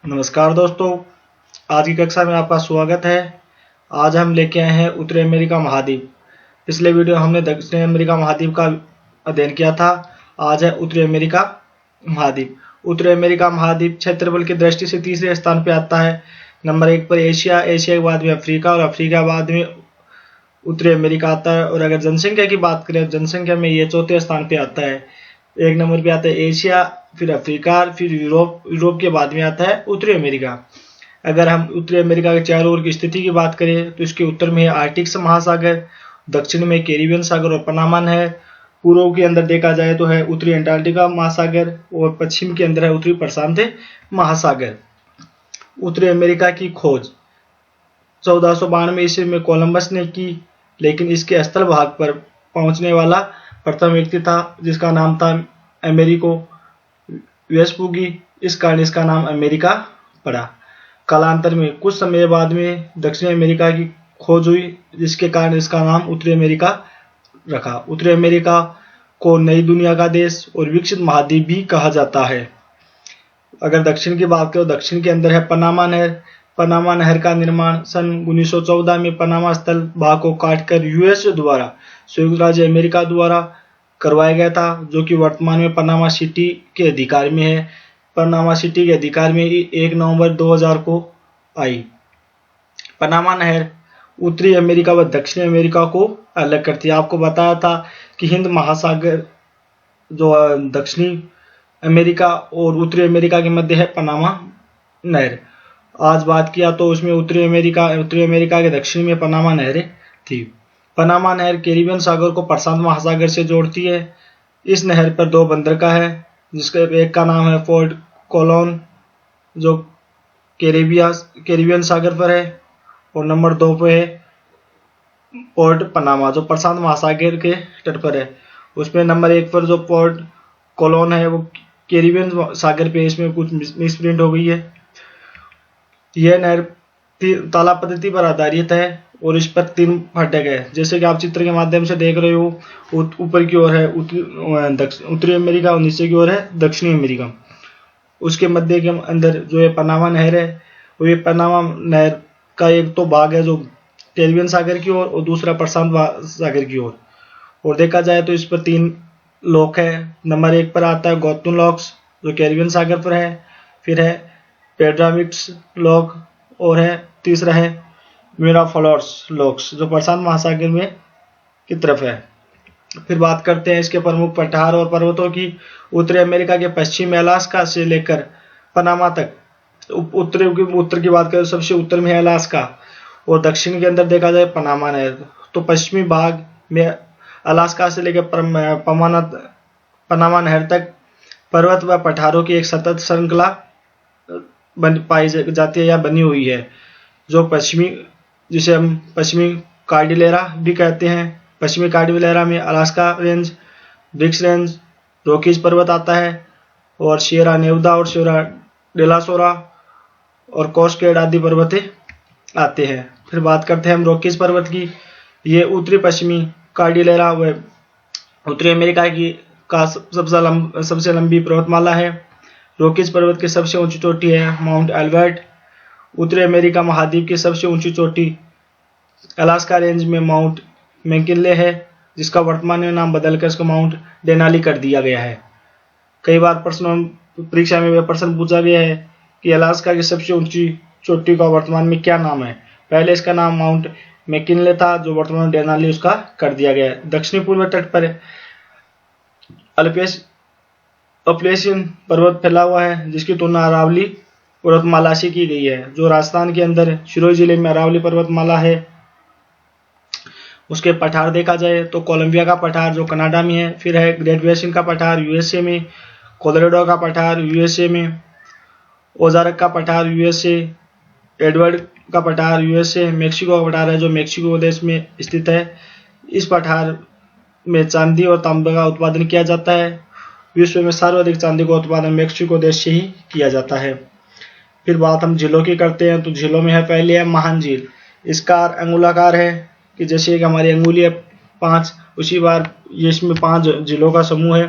नमस्कार दोस्तों, आज की कक्षा में आपका स्वागत है। आज हम लेके आए हैं उत्तरी अमेरिका महाद्वीप। पिछले वीडियो हमने दक्षिण अमेरिका महाद्वीप का अध्ययन किया था। आज है उत्तरी अमेरिका महाद्वीप। उत्तरी अमेरिका महाद्वीप क्षेत्रफल की दृष्टि से तीसरे स्थान पर आता है। नंबर 1 पर एशिया, एशिया के बाद में अफ्रीका और अफ्रीका के बाद में उत्तरी अमेरिका आता है। और अगर जनसंख्या की बात करें, जनसंख्या में ये चौथे स्थान पे आता है। 1 नंबर पे आता है एशिया, फिर अफ्रीका, फिर यूरोप, यूरोप के बाद में आता है उत्तरी अमेरिका। अगर हम उत्तरी अमेरिका के चारों ओर की स्थिति की बात करें तो इसके उत्तर में है आर्कटिक महासागर, दक्षिण में कैरिबियन सागर और पनामा नहर, पूर्व के अंदर देखा जाए तो है उत्तरी अंटार्कटिका महासागर और पश्चिम के अंदर है उत्तरी प्रशांत महासागर। उत्तरी अमेरिका की खोज 1492 ईस्वी में कोलंबस ने की, लेकिन इसके स्थल भाग पर पहुंचने वाला प्रथम व्यक्ति था जिसका नाम था अमेरिको वेस्पुगी। इस कारण इसका नाम अमेरिका पड़ा। कालांतर में कुछ समय बाद में दक्षिण अमेरिका की खोज हुई, जिसके कारण इसका नाम उत्तरी अमेरिका रखा। उत्तरी अमेरिका को नई दुनिया का देश और विकसित महाद्वीप भी कहा जाता है। अगर दक्षिण की बात करें, दक्षिण के अंदर है पनामा नहर। पनामा नहर का निर्माण सन 1914 में पनामा स्थल भाग को काटकर यूएस द्वारा, संयुक्त राज्य अमेरिका द्वारा करवाया गया था, जो कि वर्तमान में पनामा सिटी के अधिकार में है। पनामा सिटी के अधिकार में 1 नवंबर 2000 को आई। पनामा नहर उत्तरी अमेरिका व दक्षिण अमेरिका को अलग करती है। आपको बताया था कि हिंद महासागर जो दक्षिणी अमेरिका और उत्तरी अमेरिका के मध्य है पनामा नहर। आज बात किया तो उसमें उत्तरी अमेरिका के दक्षिण में पनामा नहरें थी। पनामा नहर कैरिबियन सागर को प्रशांत महासागर से जोड़ती है। इस नहर पर 2 बंदरगाह है, जिसका एक का नाम है फोर्ट कोलोन जो कैरिबियन सागर पर है, और नंबर 2 पे है पोर्ट पनामा जो प्रशांत महासागर के तट पर है। उसमें नंबर 1 पर जो पोर्ट कोलोन है वो कैरिबियन सागर पे, इसमें कुछ मिसप्रिंट हो गई है। यह नहर तालाब पद्धति पर आधारित है और इस पर 3 फाटक है, जैसे कि आप चित्र के माध्यम से देख रहे हो। ऊपर की ओर है उत्तरी अमेरिका और नीचे की ओर है दक्षिणी अमेरिका। उसके मध्य के अंदर जो है पनामा नहर है, वो ये पनामा नहर का एक तो भाग है जो कैरिबियन सागर की ओर और दूसरा प्रशांत सागर की ओर। और देखा जाए तो इस पर 3 लॉक है। नंबर 1 पर आता है गोतुन लॉक्स जो कैरिबियन सागर पर है, फिर है पेड्रामिक्स लॉक, और है तीसरा है मिराफलोर्स लॉक्स जो प्रशांत महासागर में की तरफ है। फिर बात करते हैं इसके प्रमुख पठार और पर्वतों की। उत्तरी अमेरिका के पश्चिम अलास्का से लेकर पनामा तक। उत्तर की बात करें, सबसे उत्तर में है अलास्का और दक्षिण के अंदर देखा जाए पनामा नहर। तो पश्चिमी भाग में अलास्का से लेकर पनामा नहर तक पर्वत व पठारों की एक सतत श्रृंखला पाई जाती है या बनी हुई है, जो जिसे हम पश्चिमी कार्डिलेरा भी कहते हैं। पश्चिमी कार्डिलेरा में Alaska range, Brooks range, Rockies पर्वत आता है, और सियरा नेवादा और सियरा डेलासोरा और कोस्केड आदि पर्वत आते हैं। फिर बात करते हैं हम रॉकीज पर्वत की। ये उत्तरी पश्चिमी कार्डिलेरा व उत्तरी अमेरिका की का सबसे लंबी पर्वतमाला है। रॉकीज पर्वत की सबसे ऊंची चोटी है माउंट एल्बर्ट। उत्तरी अमेरिका महाद्वीप की सबसे ऊंची चोटी अलास्का रेंज में माउंट मैकिनले है, जिसका वर्तमान में नाम बदलकर इसको माउंट डेनाली कर दिया गया है। कई बार परीक्षा में यह प्रश्न पूछा गया है कि अलास्का की सबसे ऊंची चोटी का वर्तमान में क्या नाम है। पहले इसका नाम माउंट मैकिनले था, जो वर्तमान में डेनाली उसका कर दिया गया है। दक्षिणी पूर्व तट पर अपलेशियन पर्वत फैला हुआ है, जिसकी तुलना अरावली पर्वतमाला से की गई है, जो राजस्थान के अंदर सिरोही जिले में अरावली पर्वतमाला है। उसके पठार देखा जाए तो कोलंबिया का पठार जो कनाडा में है, फिर है ग्रेट बेसिन का पठार यूएसए में, कोलोराडो का पठार यूएसए में, ओजारक का पठार यूएसए, एडवर्ड का पठार यूएसए, मेक्सिको का पठार है जो मेक्सिको देश में स्थित है। इस पठार में चांदी और तांबे का उत्पादन किया जाता है। विश्व में सर्वाधिक चांदी का उत्पादन मेक्सिको देश से ही किया जाता है। फिर बात हम झीलों की करते हैं, तो झीलों में है पहले है महान झील। इसका अंगुलाकार है कि जैसे कि हमारी अंगुली है 5, उसी बार ये इसमें 5 झीलों का समूह है।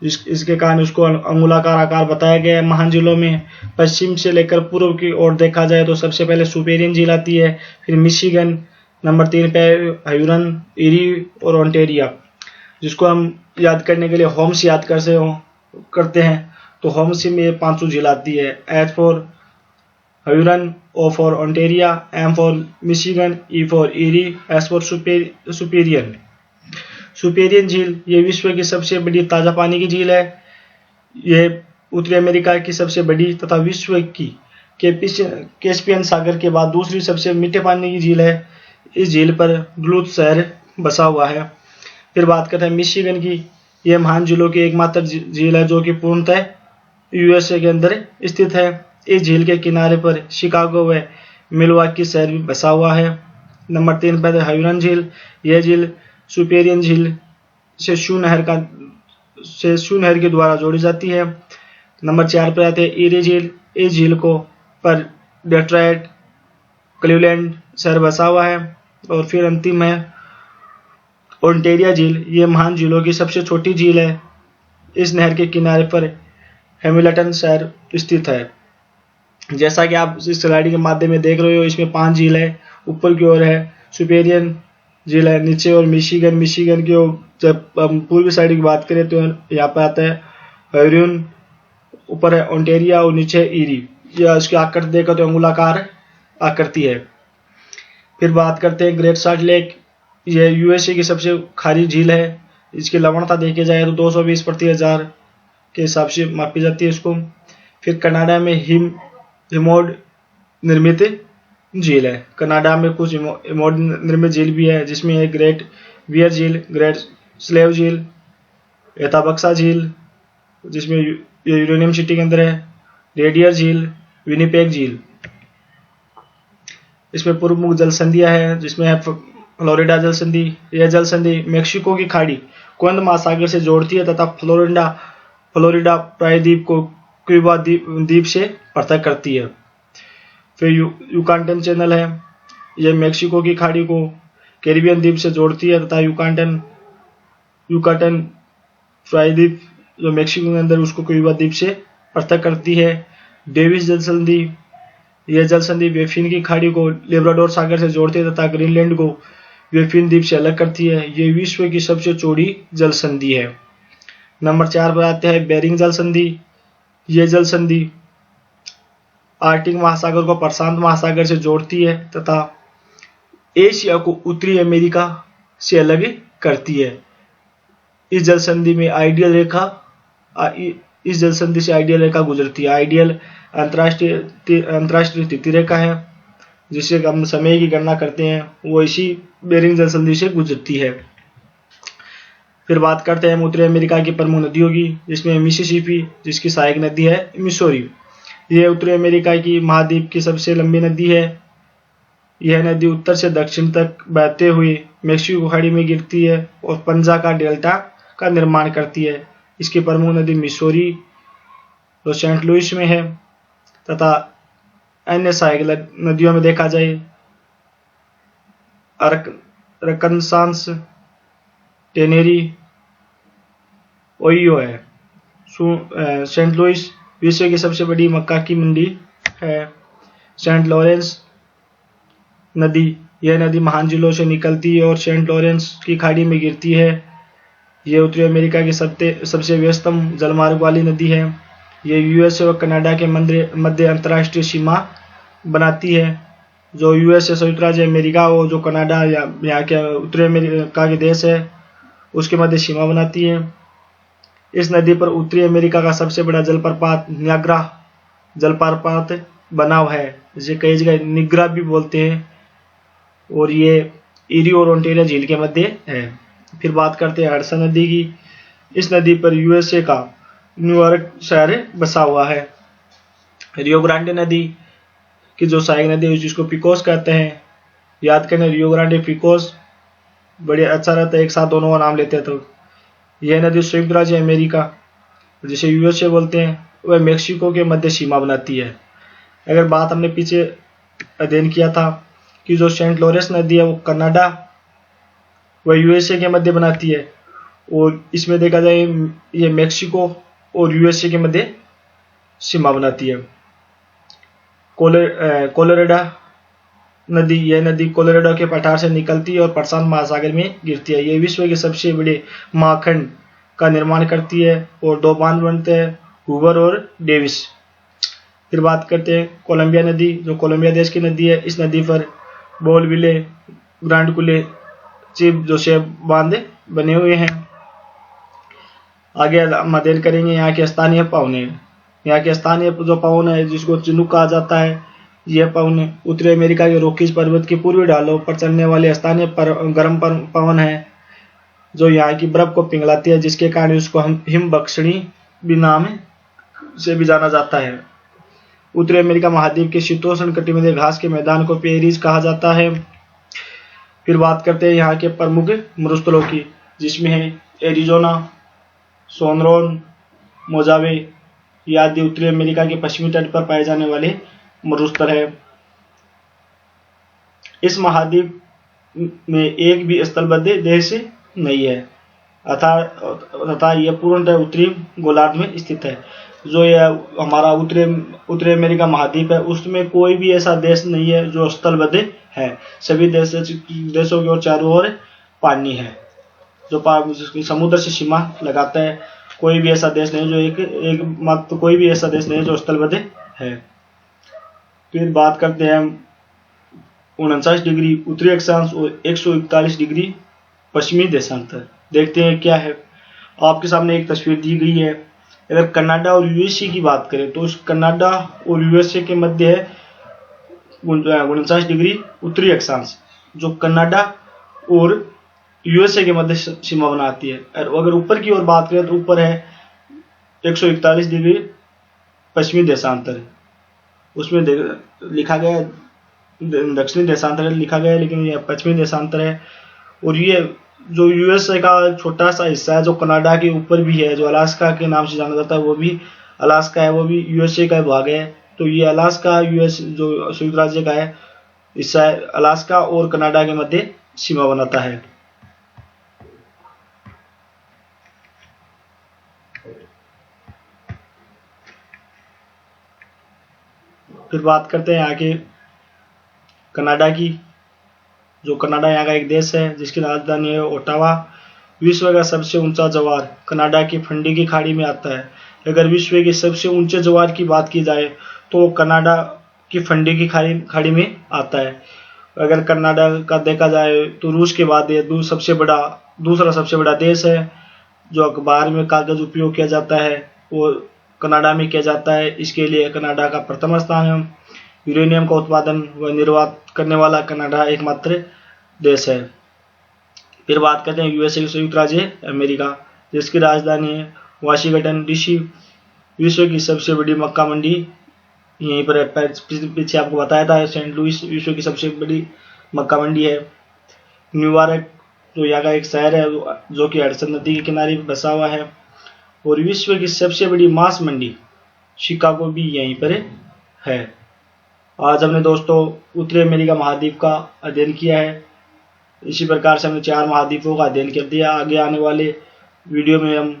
इसके कारण उसको अंगुलाकार आकार बताया गया है। महान झीलों में पश्चिम से लेकर पूर्व की ओर देखा जाए तो सबसे पहले सुपेरियन झील आती है, फिर मिशिगन, नंबर 3 पे हयूरन, इरी और ओंटेरिया, जिसको हम याद करने के लिए होम्स याद करते हैं। तो होम्स में ये 500 झील आती है। H for Huron, O for Ontario, M for Michigan, E for Erie, S for Superior. Superior झील ये विश्व की सबसे बड़ी ताजा पानी की झील है। ये उत्तरी अमेरिका की सबसे बड़ी तथा विश्व की कैस्पियन सागर के बाद दूसरी सबसे मीठे पानी की झील है। इस झील पर डुलूथ शहर बसा हुआ है। फिर बात करते हैं मिशिगन की। यह महान झीलों की एकमात्र झील है जो कि पूर्णतः यूएसए के अंदर स्थित है। इस झील के किनारे पर शिकागो व मिलवाकी शहर भी बसा हुआ है। नंबर 3 पर हयूरन झील। यह झील सुपेरियन झील से शू नहर के द्वारा जोड़ी जाती है। नंबर 4 पर आते हैं इरी झील। इस झील को पर डेट्रॉयट, क्लीवलैंड शहर बसा हुआ है। और फिर अंतिम है ओंटेरिया झील। ये महान झीलों की सबसे छोटी झील है। इस नहर के किनारे पर हैमिल्टन शहर स्थित है। जैसा कि आप इस स्लाइड के माध्यम में देख रहे हो, इसमें 5 झील है। ऊपर की ओर है सुपेरियन झील है, नीचे और मिशिगन की ओर। जब हम पूर्वी साइड की बात करें तो यहाँ पर आता है हयूरन, ऊपर है ओंटेरिया और नीचे इरी। यह इसकी आकृति देखो तो अंगुलाकार आकृति है। फिर बात करते हैं ग्रेट सॉल्ट लेक। यह यूएसए की सबसे खारी झील है। इसकी लवणता देखी जाए तो 220 प्रति हजार के हिसाब से मापी जाती है इसको। फिर कनाडा में हिमोड निर्मित झील है। कनाडा में कुछ हिमोड निर्मित झील भी है, जिसमें है ग्रेट बियर झील, ग्रेट स्लेव झील, एथाबक्सा झील जिसमें यूरेनियम सिटी के अंदर है, रेडियर झील, विनिपेग झील। इसमें पूर्व मुख जल संधियां है, जिसमें है फ्लोरिडा जल संधि। यह जल संधि मेक्सिको की खाड़ी को हिंद महासागर से जोड़ती है तथा फ्लोरिडा प्रायद्वीप को क्यूबा द्वीप से पृथक करती है। फिर युकाटन चैनल है। यह मेक्सिको की खाड़ी को कैरिबियन द्वीप से जोड़ती है तथा युकाटन प्रायद्वीप जो मेक्सिको के अंदर उसको क्यूबा द्वीप से पृथक करती है। डेविस जल संधि। यह जल संधि बेफिन की खाड़ी को लेब्राडोर सागर से जोड़ती है तथा ग्रीनलैंड को बेफिन द्वीप से अलग करती है। यह विश्व की सबसे चौड़ी जल संधि है। नंबर 4 पर आते हैं बेरिंग जल संधि। यह जल संधि आर्कटिक महासागर को प्रशांत महासागर से जोड़ती है तथा एशिया को उत्तरी अमेरिका से अलग करती है। इस जल संधि में आइडियल रेखा गुजरती है। आइडियल अंतरराष्ट्रीय तिथि रेखा है, जिससे हम समय की गणना करते हैं, वो इसी बेरिंग जल संधि से गुजरती है। फिर बात करते हैं उत्तरी अमेरिका की प्रमुख नदियों की, जिसमें मिसिसिपी, जिसकी सहायक नदी है मिसौरी। यह उत्तरी अमेरिका की महाद्वीप की सबसे लंबी नदी है। यह नदी उत्तर से दक्षिण तक बहते हुए मेक्सिको खाड़ी में गिरती है और पंजा का डेल्टा का निर्माण करती है। इसकी प्रमुख नदी मिसौरी जो सेंट लुइस में है तथा अन्य सहायक नदियों में देखा जाए अरकनसास, टेनेरी, ओहियो है। सेंट लुइस विश्व की सबसे बड़ी मक्का की मंडी है। सेंट लॉरेंस नदी, यह नदी महान झीलों से निकलती है और सेंट लॉरेंस की खाड़ी में गिरती है। यह उत्तरी अमेरिका की सबसे व्यस्तम जलमार्ग वाली नदी है। यह यूएसए और कनाडा के मध्य अंतर्राष्ट्रीय सीमा बनाती है। जो यूएसए संयुक्त राज्य अमेरिका और जो कनाडा या यहाँ के उत्तरी अमेरिका के देश है उसके मध्य सीमा बनाती है। इस नदी पर उत्तरी अमेरिका का सबसे बड़ा जलप्रपात नियाग्रा जलप्रपात बना हुआ है, जिसे कई जगह निग्रा भी बोलते हैं, और ये इरी और ओंटेरिया झील के मध्य है। फिर बात करते हैं हडसन नदी की। इस नदी पर यूएसए का न्यूयॉर्क शहर बसा हुआ है। रियो ग्रांडे नदी की जो सहायक नदी है जिसको पिकोस कहते हैं, याद करने रियो ग्रांडे पिकोस बड़े अच्छा रहता है, एक साथ दोनों का नाम लेते हैं। तो यह नदी संयुक्त राज्य अमेरिका जिसे यूएसए बोलते हैं वह मेक्सिको के मध्य सीमा बनाती है। अगर बात हमने पीछे अध्ययन किया था कि जो सेंट लॉरेंस नदी है वो कनाडा व यूएसए के मध्य बनाती है, और इसमें देखा जाए ये मैक्सिको और यूएसए के मध्य सीमा बनाती है। कोलोराडो नदी, यह नदी कोलोराडो के पठार से निकलती है और प्रशांत महासागर में गिरती है। यह विश्व के सबसे बड़े महाखंड का निर्माण करती है और 2 बांध बनते हैं, हूवर और डेविस। फिर बात करते हैं कोलंबिया नदी, जो कोलंबिया देश की नदी है। इस नदी पर बोलविले, ग्रांड कुले, चिप जोसेफ बांध बने हुए हैं। आगे हम अध्ययन करेंगे यहाँ के स्थानीय पवने। यहाँ के स्थानीय जो पवन है जिसको चिनूक कहा जाता है, यह पवन उत्तरी अमेरिका के रॉकीज पर्वत की पूर्वी ढालों पर चलने वाले स्थानीय गर्म पवन है जो यहाँ की बर्फ को पिघलाती है, जिसके कारण उसको हम हिमबक्षणी भी नाम से भी जाना जाता है। उत्तरी अमेरिका महाद्वीप के शीतोष्ण कटिबंधीय घास के मैदान को पेरीज कहा जाता है। फिर बात करते हैं यहाँ के प्रमुख मरुस्थलों की, जिसमें है एरिजोना, सोनरोन, मोजावे आदि उत्तरी अमेरिका के पश्चिमी तट पर पाए जाने वाले मरुस्थल है। इस महाद्वीप में एक भी स्थलबद्ध देश नहीं है तथा यह पूर्णतः उत्तरी गोलार्ध में स्थित है। जो यह हमारा उत्तरी अमेरिका महाद्वीप है उसमें कोई भी ऐसा देश नहीं है जो स्थलबद्ध है। सभी देशों की ओर चारों ओर पानी है, जो समुद्र से सीमा लगाता है। कोई भी ऐसा देश नहीं जो कोई भी ऐसा देश नहीं जो स्थलबद्ध है। फिर बात करते हैं 49 डिग्री उत्तरी अक्षांश और 141 डिग्री पश्चिमी देशांतर। देखते हैं क्या है। आपके सामने एक तस्वीर दी गई है। अगर कनाडा और यूएसए की बात करें तो कनाडा और यूएसए के मध्य है 49 डिग्री उत्तरी अक्षांश, जो कनाडा और यूएसए के मध्य सीमा बनाती है। और अगर ऊपर की ओर बात करें तो ऊपर है 141 डिग्री पश्चिमी देशांतर। उसमें लिखा गया दक्षिणी देशांतर लिखा गया है, लेकिन यह पश्चिमी देशांतर है। और ये जो यूएसए का छोटा सा हिस्सा है जो कनाडा के ऊपर भी है, जो अलास्का के नाम से जाना जाता है, वो भी अलास्का है, वो भी यूएसए का भाग है। तो ये अलास्का यूएस जो संयुक्त राज्य का है हिस्सा है, अलास्का और कनाडा के मध्य सीमा बनाता है। फिर बात करते हैं यहाँ के कनाडा की, जो कनाडा यहाँ का एक देश है जिसकी राजधानी है ओटावा। विश्व का सबसे ऊंचा ज्वार कनाडा की फंडी की खाड़ी में आता है। अगर विश्व के सबसे ऊंचे ज्वार की बात की जाए तो कनाडा की फंडी की खाड़ी में आता है। अगर कनाडा का देखा जाए तो रूस के बाद ये दूसरा सबसे बड़ा देश है। जो अखबार में कागज उपयोग किया जाता है वो कनाडा में किया जाता है। इसके लिए कनाडा का प्रथम स्थान है। यूरेनियम का उत्पादन व निर्यात करने वाला कनाडा एकमात्र देश है। फिर बात करते हैं यूएसए संयुक्त राज्य अमेरिका, जिसकी राजधानी है वाशिंगटन डीसी। विश्व की सबसे बड़ी मक्का मंडी यहीं पर है। पीछे आपको बताया था सेंट लुइस विश्व की सबसे बड़ी मक्का मंडी है। न्यूयॉर्क जो यहाँ का एक शहर है जो कि हडसन नदी के किनारे बसा हुआ है। और विश्व की सबसे बड़ी मांस मंडी शिकागो भी यहीं पर है। आज हमने दोस्तों उत्तरी अमेरिका महाद्वीप का अध्ययन किया है। इसी प्रकार से हमने 4 महाद्वीपों का अध्ययन कर दिया। आगे आने वाले वीडियो में हम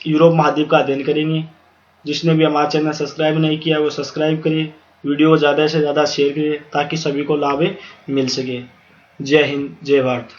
यूरोप महाद्वीप का अध्ययन करेंगे। जिसने भी हमारा चैनल सब्सक्राइब नहीं किया वो सब्सक्राइब करें, वीडियो को ज़्यादा से ज़्यादा शेयर करें ताकि सभी को लाभ मिल सके। जय हिंद, जय भारत।